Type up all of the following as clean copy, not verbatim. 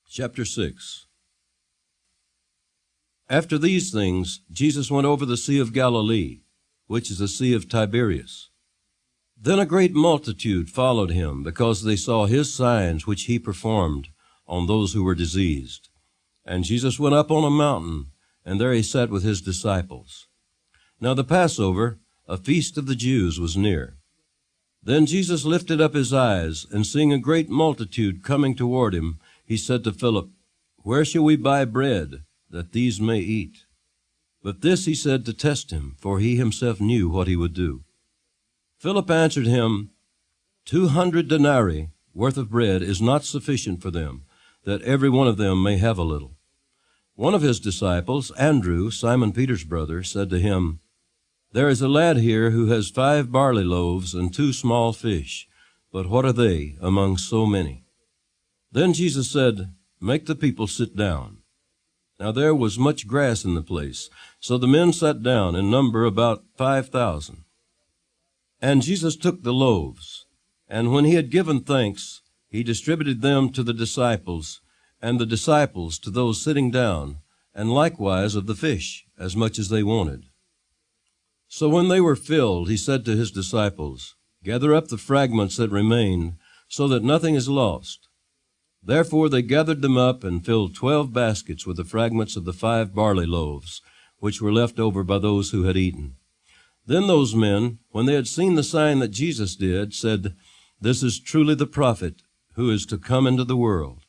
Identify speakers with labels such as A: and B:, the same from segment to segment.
A: Chapter 6. After these things, Jesus went over the Sea of Galilee, which is the Sea of Tiberias. Then a great multitude followed him, because they saw his signs which he performed on those who were diseased. And Jesus went up on a mountain, and there he sat with his disciples. Now the Passover, a feast of the Jews, was near. Then Jesus lifted up his eyes, and seeing a great multitude coming toward him, he said to Philip, "Where shall we buy bread, that these may eat?" But this he said to test him, for he himself knew what he would do. Philip answered him, 200 denarii worth of bread is not sufficient for them, that every one of them may have a little. One of his disciples, Andrew, Simon Peter's brother, said to him, "There is a lad here who has 5 barley loaves and 2 small fish, but what are they among so many?" Then Jesus said, "Make the people sit down." Now there was much grass in the place, so the men sat down, in number about 5,000. And Jesus took the loaves, and when he had given thanks, he distributed them to the disciples, and the disciples to those sitting down, and likewise of the fish, as much as they wanted. So when they were filled, he said to his disciples, "Gather up the fragments that remain, so that nothing is lost." Therefore they gathered them up and filled 12 baskets with the fragments of the 5 barley loaves, which were left over by those who had eaten. Then those men, when they had seen the sign that Jesus did, said, "This is truly the prophet who is to come into the world."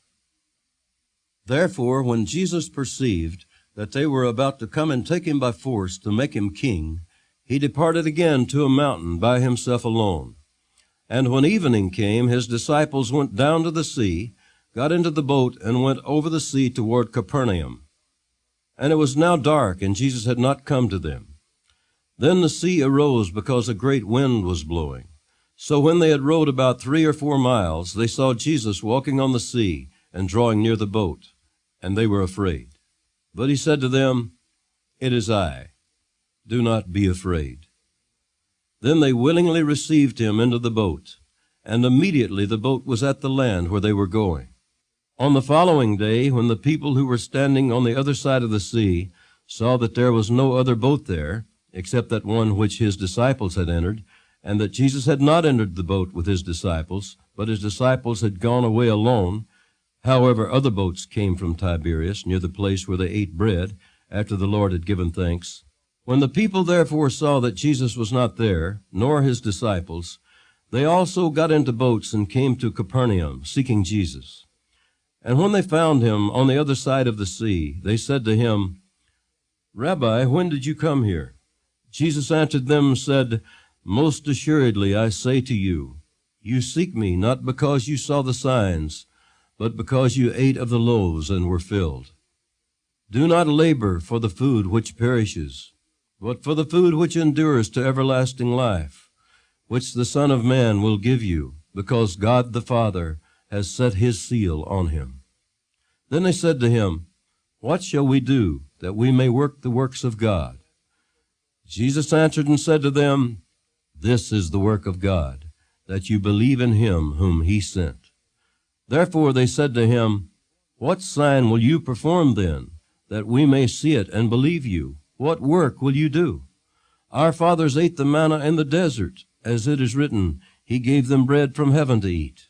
A: Therefore, when Jesus perceived that they were about to come and take him by force to make him king, he departed again to a mountain by himself alone. And when evening came, his disciples went down to the sea, got into the boat, and went over the sea toward Capernaum. And it was now dark, and Jesus had not come to them. Then the sea arose because a great wind was blowing. So when they had rowed about 3 or 4 miles, they saw Jesus walking on the sea and drawing near the boat, and they were afraid. But he said to them, "It is I. Do not be afraid." Then they willingly received him into the boat, and immediately the boat was at the land where they were going. On the following day, when the people who were standing on the other side of the sea saw that there was no other boat there, except that one which his disciples had entered, and that Jesus had not entered the boat with his disciples, but his disciples had gone away alone, however, other boats came from Tiberias, near the place where they ate bread, after the Lord had given thanks. When the people therefore saw that Jesus was not there, nor his disciples, they also got into boats and came to Capernaum, seeking Jesus. And when they found him on the other side of the sea, they said to him, "Rabbi, when did you come here?" Jesus answered them and said, "Most assuredly I say to you, you seek me not because you saw the signs, but because you ate of the loaves and were filled. Do not labor for the food which perishes, but for the food which endures to everlasting life, which the Son of Man will give you, because God the Father has set his seal on him." Then they said to him, "What shall we do that we may work the works of God?" Jesus answered and said to them, "This is the work of God, that you believe in him whom he sent." Therefore they said to him, "What sign will you perform then, that we may see it and believe you? What work will you do? Our fathers ate the manna in the desert, as it is written, he gave them bread from heaven to eat."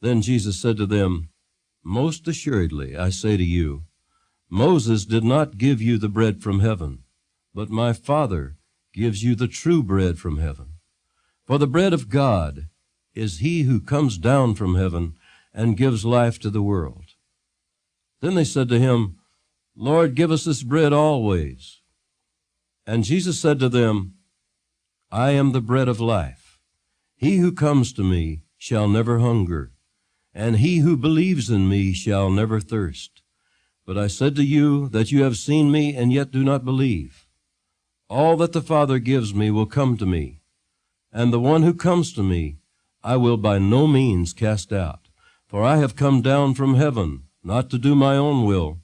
A: Then Jesus said to them, "Most assuredly I say to you, Moses did not give you the bread from heaven, but my Father gives you the true bread from heaven. For the bread of God is he who comes down from heaven and gives life to the world." Then they said to him, "Lord, give us this bread always." And Jesus said to them, "I am the bread of life. He who comes to me shall never hunger, and he who believes in me shall never thirst. But I said to you that you have seen me and yet do not believe. All that the Father gives me will come to me, and the one who comes to me I will by no means cast out. For I have come down from heaven, not to do my own will,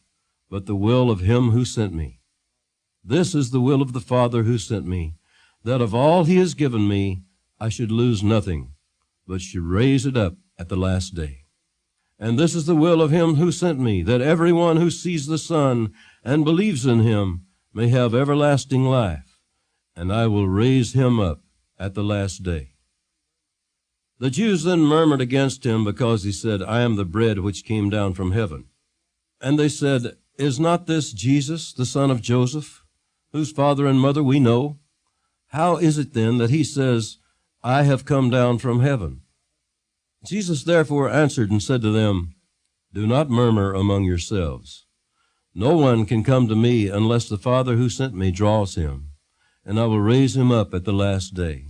A: but the will of him who sent me. This is the will of the Father who sent me, that of all he has given me I should lose nothing, but should raise it up at the last day." And this is the will of him who sent me, that every one who sees the Son and believes in him may have everlasting life, and I will raise him up at the last day." The Jews then murmured against him because he said, "I am the bread which came down from heaven." And they said, "Is not this Jesus, the son of Joseph, whose father and mother we know? How is it then that he says, 'I have come down from heaven'?" Jesus therefore answered and said to them, "Do not murmur among yourselves. No one can come to me unless the Father who sent me draws him, and I will raise him up at the last day.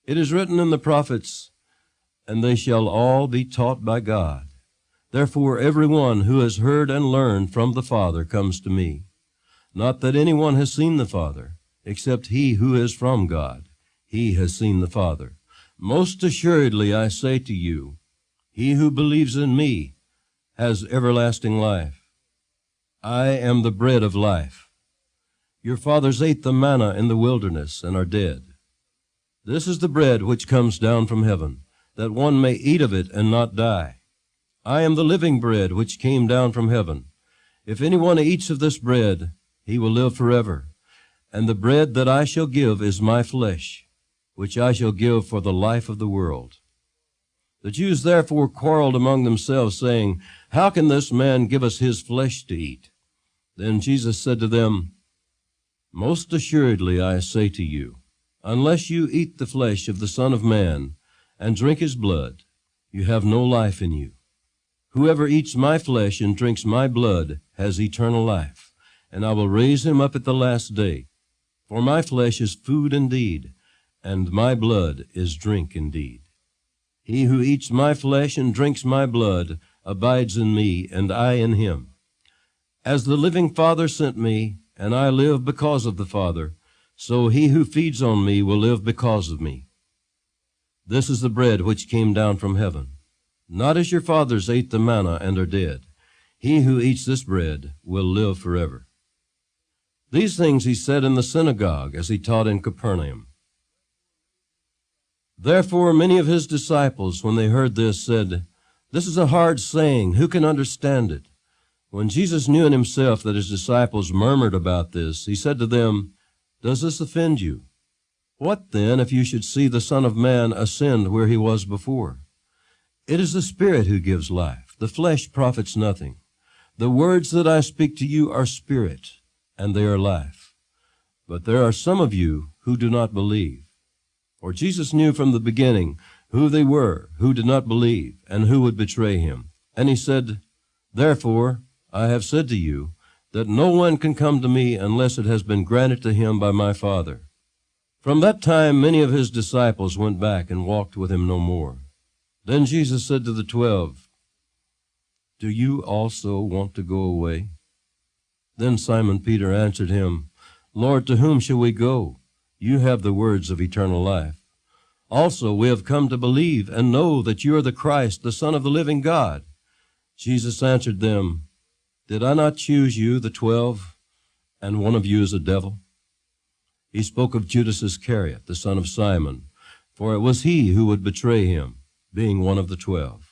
A: It is written in the prophets, 'And they shall all be taught by God.' Therefore every one who has heard and learned from the Father comes to me. Not that anyone has seen the Father, except he who is from God. He has seen the Father. Most assuredly I say to you, he who believes in me has everlasting life. I am the bread of life. Your fathers ate the manna in the wilderness and are dead. This is the bread which comes down from heaven, that one may eat of it and not die. I am the living bread which came down from heaven. If anyone eats of this bread, he will live forever. And the bread that I shall give is my flesh, which I shall give for the life of the world." The Jews therefore quarreled among themselves, saying, "How can this man give us his flesh to eat?" Then Jesus said to them, "Most assuredly I say to you, unless you eat the flesh of the Son of Man and drink his blood, you have no life in you. Whoever eats my flesh and drinks my blood has eternal life, and I will raise him up at the last day. For my flesh is food indeed, and my blood is drink indeed. He who eats my flesh and drinks my blood abides in me, and I in him. As the living Father sent me, and I live because of the Father, so he who feeds on me will live because of me. This is the bread which came down from heaven. Not as your fathers ate the manna and are dead. He who eats this bread will live forever." These things he said in the synagogue as he taught in Capernaum. Therefore many of his disciples, when they heard this, said, "This is a hard saying. Who can understand it?" When Jesus knew in himself that his disciples murmured about this, he said to them, "Does this offend you? What then if you should see the Son of Man ascend where he was before? It is the Spirit who gives life. The flesh profits nothing. The words that I speak to you are spirit, and they are life. But there are some of you who do not believe." For Jesus knew from the beginning who they were who did not believe, and who would betray him. And he said, "Therefore I have said to you, that no one can come to me unless it has been granted to him by my Father." From that time many of his disciples went back and walked with him no more. Then Jesus said to the 12, "Do you also want to go away?" Then Simon Peter answered him, "Lord, to whom shall we go? You have the words of eternal life. Also we have come to believe and know that you are the Christ, the Son of the living God." Jesus answered them, "Did I not choose you, the 12, and one of you is a devil?" He spoke of Judas Iscariot, the son of Simon, for it was he who would betray him, being one of the 12.